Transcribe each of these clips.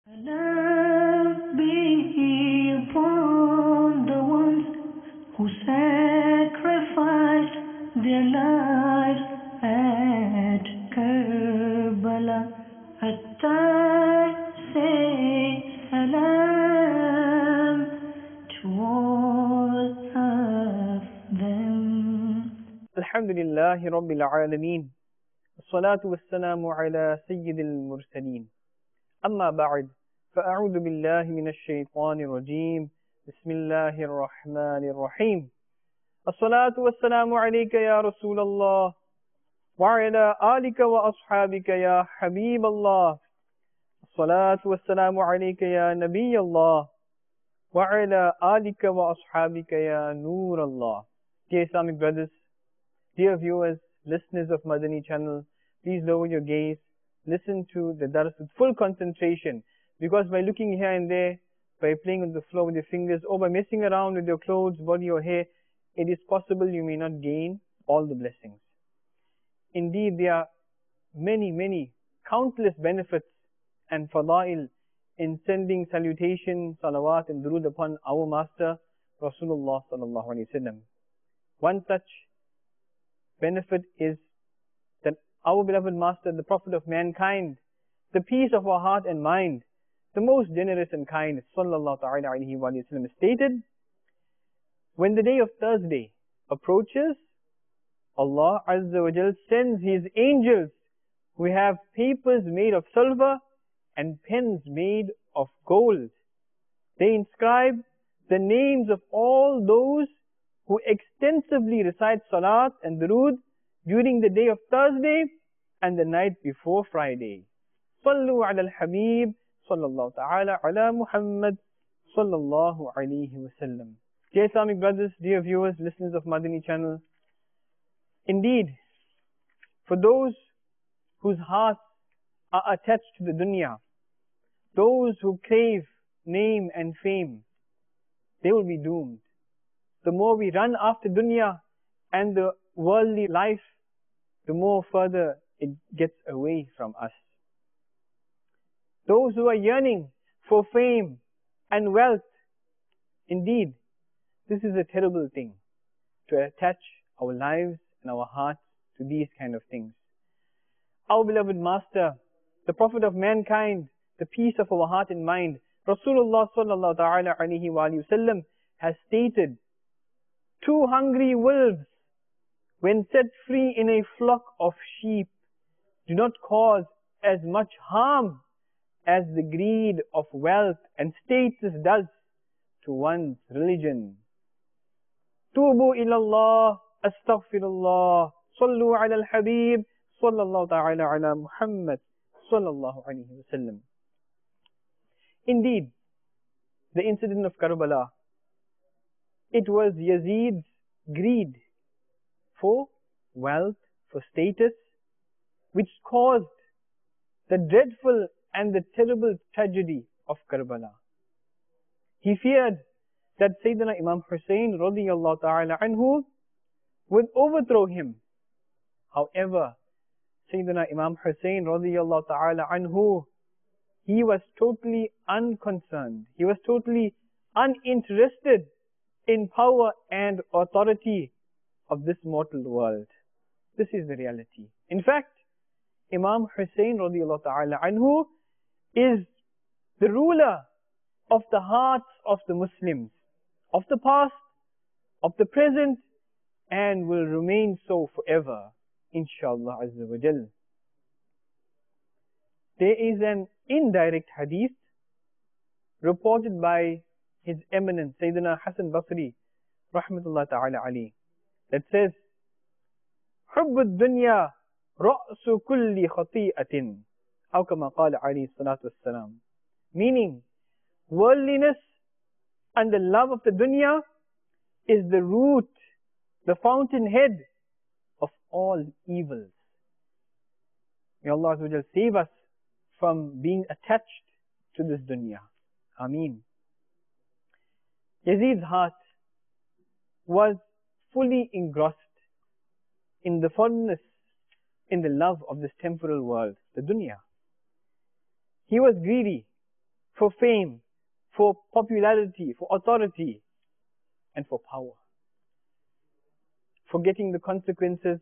Salam be upon the ones who sacrificed their lives at Karbala. At I say salam to all of them. Alhamdulillahi Rabbil Alameen. As-salatu was-salamu ala Sayyidil Mursaleen. Amma ba'd. فأعوذ بالله من الشيطان الرجيم. بسم الله الرحمن الرحيم. الصلاة والسلام عليك يا رسول الله وعلى آلك وأصحابك يا حبيب الله. الصلاة والسلام عليك يا نبي الله وعلى آلك وأصحابك يا نور الله. Dear Islamic brothers, dear viewers, listeners of Madani channel, please lower your gaze, listen to the dars with full concentration, because by looking here and there, by playing on the floor with your fingers, or by messing around with your clothes, body or hair, it is possible you may not gain all the blessings. Indeed, there are many, countless benefits and fadail in sending salutation, salawat and durood upon our master, Rasulullah sallallahu alaihi wasallam. One such benefit is that our beloved master, the prophet of mankind, the peace of our heart and mind, the most generous and kind, sallallahu ta'ala alayhi wa sallam, stated, when the day of Thursday approaches, Allah Azza wa Jal sends His angels who have papers made of silver and pens made of gold. They inscribe the names of all those who extensively recite salat and durood during the day of Thursday and the night before Friday. Sallu ala al-Habib, sallallahu ta'ala ala Muhammad, sallallahu alayhi wa sallam. Dear Islamic brothers, dear viewers, listeners of Madani channel, indeed, for those whose hearts are attached to the dunya, those who crave name and fame, they will be doomed. The more we run after dunya and the worldly life, the more further it gets away from us. Those who are yearning for fame and wealth, indeed, this is a terrible thing, to attach our lives and our hearts to these kind of things. Our beloved master, the prophet of mankind, the peace of our heart and mind, Rasulullah sallallahu ta'ala alayhi wa sallam, has stated, 2 hungry wolves, when set free in a flock of sheep, do not cause as much harm as the greed of wealth and status does to one's religion. Tubu ilallah, astaghfirullah, sallu ala al-Habib, sallallahu ta'ala ala Muhammad, sallallahu alayhi wa sallam. Indeed, the incident of Karbala, it was Yazid's greed for wealth, for status, which caused the dreadful and the terrible tragedy of Karbala. He feared that Sayyidina Imam Hussain radiyallahu ta'ala anhu would overthrow him. However, Sayyidina Imam Hussain radiyallahu ta'ala anhu, he was totally unconcerned. He was totally uninterested in power and authority of this mortal world. This is the reality. In fact, Imam Hussain radiyallahu ta'ala anhu is the ruler of the hearts of the Muslims, of the past, of the present, and will remain so forever, inshallah azza wa jal. There is an indirect hadith reported by His Eminence Sayyidina Hasan Basri rahmatullah ta'ala alayhi, that says, حب الدنيا رأس كل خطيئة أو كما قال عليه الصلاة والسلام. Meaning, worldliness and the love of the dunya is the root, the fountainhead of all evils. May Allah Azza wa Jal save us from being attached to this dunya. Ameen. Yazid's heart was fully engrossed in the fondness, in the love of this temporal world, the dunya. He was greedy. for fame, for popularity, for authority, and for power. Forgetting the consequences,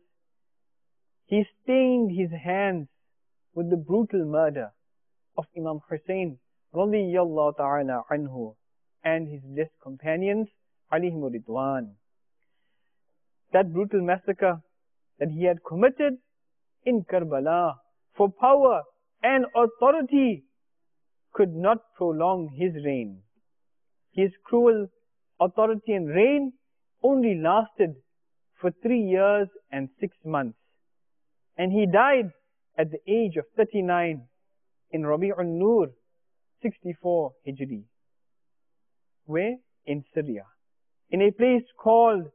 he stained his hands with the brutal murder of Imam Hussein radiyallahu ta'ala anhu and his blessed companions alayhimu ridwan. That brutal massacre that he had committed in Karbala for power and authority could not prolong his reign. His cruel authority and reign only lasted for 3 years and 6 months, and he died at the age of 39 in Rabi'un Nur 64 Hijri. Where? In Syria, in a place called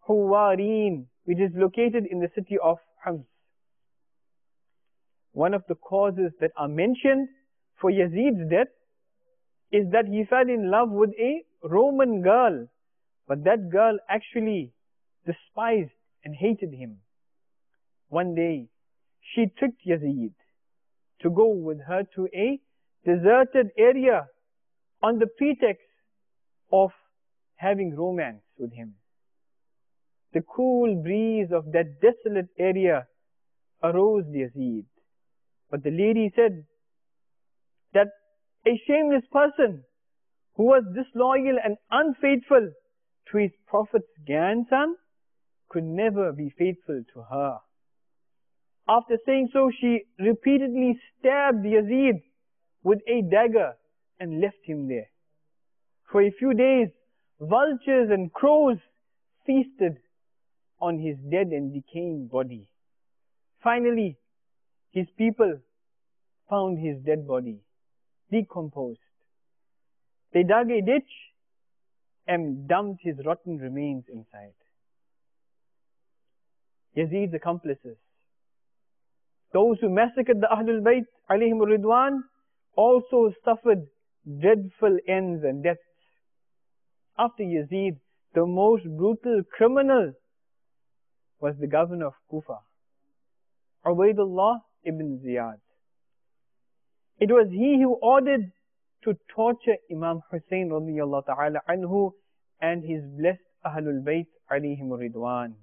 Huwarin, which is located in the city of Homs. One of the causes that are mentioned for Yazid's death is that he fell in love with a Roman girl, but that girl actually despised and hated him. One day, she tricked Yazid to go with her to a deserted area on the pretext of having romance with him. The cool breeze of that desolate area aroused Yazid, but the lady said that a shameless person who was disloyal and unfaithful to his prophet's grandson could never be faithful to her. After saying so, she repeatedly stabbed Yazid with a dagger and left him there. For a few days, vultures and crows feasted on his dead and decaying body. Finally, his people found his dead body, decomposed. They dug a ditch and dumped his rotten remains inside. Yazid's accomplices, those who massacred the Ahlul Bayt alayhim ridwan, also suffered dreadful ends and deaths. After Yazid, the most brutal criminal was the governor of Kufa, Ubaydullah ibn Ziyad. It was he who ordered to torture Imam Hussein radiyallahu ta'ala anhu and his blessed Ahlul Bayt alayhim ridwan.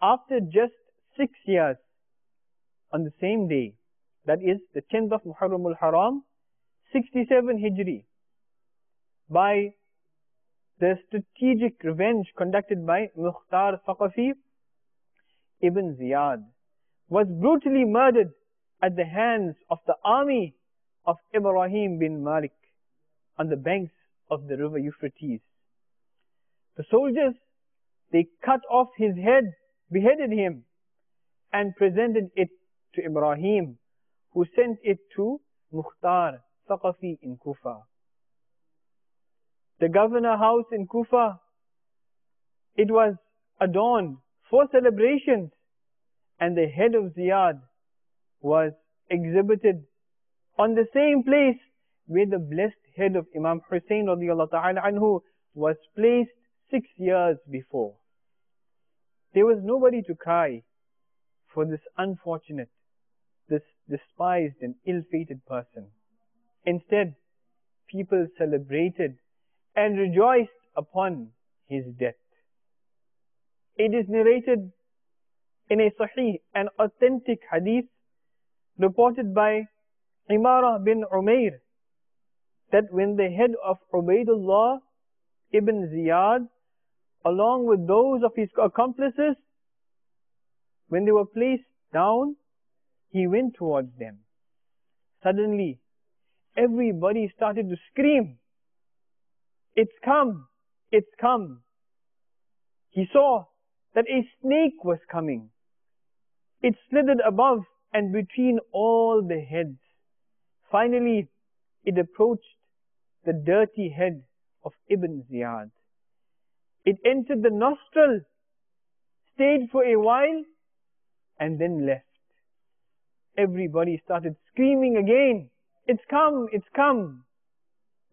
After just 6 years, on the same day, that is the 10th of Muharram al-Haram, 67 Hijri, by the strategic revenge conducted by Mukhtar Thaqafi, Ibn Ziyad was brutally murdered at the hands of the army of Ibrahim bin Malik on the banks of the river Euphrates. The soldiers, they cut off his head, beheaded him, and presented it to Ibrahim, who sent it to Mukhtar Thaqafi in Kufa. The governor house in Kufa, it was adorned for celebrations, and the head of Ziyad was exhibited on the same place where the blessed head of Imam Hussein radiyallahu ta'ala anhu was placed 6 years before. There was nobody to cry for this unfortunate, this despised and ill-fated person. Instead, people celebrated and rejoiced upon his death. It is narrated in a sahih and authentic hadith reported by Imara bin Umair that when the head of Ubaydullah ibn Ziyad, along with those of his accomplices, when they were placed down, he went towards them. Suddenly, everybody started to scream, "It's come! It's come!" He saw that a snake was coming. It slithered above and between all the heads. Finally, it approached the dirty head of Ibn Ziyad. It entered the nostril, stayed for a while, and then left. Everybody started screaming again, "It's come! It's come!"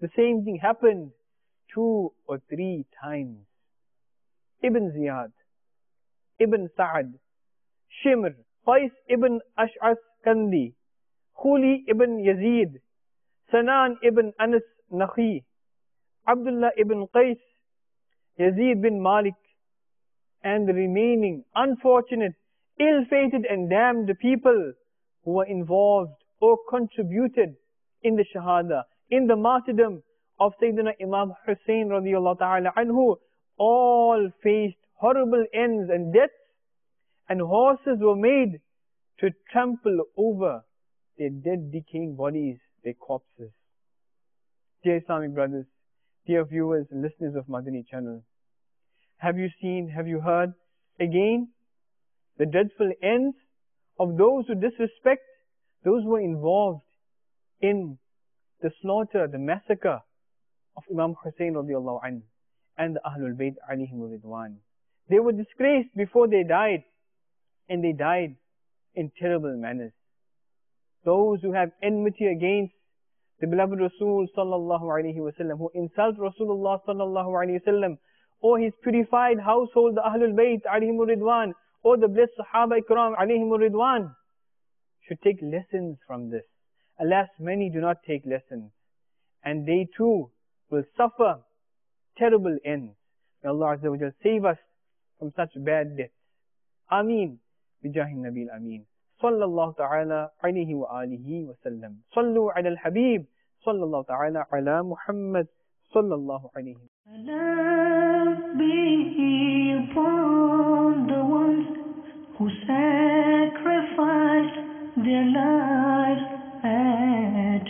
The same thing happened 2 or 3 times. Ibn Ziyad, Ibn Sa'ad, Shimr, Qais ibn Ash'as Kandi, Khuli ibn Yazid, Sanan ibn Anas Nakhi, Abdullah ibn Qais, Yazid bin Malik, and the remaining unfortunate, ill-fated and damned people who were involved or contributed in the Shahada, in the martyrdom of Sayyidina Imam Hussein radiallahu ta'ala anhu, all faced horrible ends and deaths, and horses were made to trample over their dead, decaying bodies, their corpses. Dear Islamic brothers, dear viewers and listeners of Madani channel, have you seen, have you heard again the dreadful ends of those who disrespect, those who were involved in the slaughter, the massacre of Imam Hussein radiallahu anhu and the Ahlul Bayt alayhim ridwan? They were disgraced before they died, and they died in terrible manners. Those who have enmity against the beloved Rasul sallallahu alayhi wasallam, who insult Rasulullah sallallahu alayhi wasallam, or his purified household, the Ahlul Bayt alayhim ridwan, or the blessed Sahaba Ikram alayhim ridwan, should take lessons from this. Alas, many do not take lessons, and they too will suffer terrible ends. May Allah Azza wa Jal save us from such bad deaths. Ameen. Bijahi Nabil Ameen. Sallallahu ta'ala alayhi wa alihi wa sallam. Sallu ala al-Habib. Sallallahu ta'ala ala Muhammad. Sallallahu alayhi wa sallam. Salam be upon the ones who sacrificed their lives at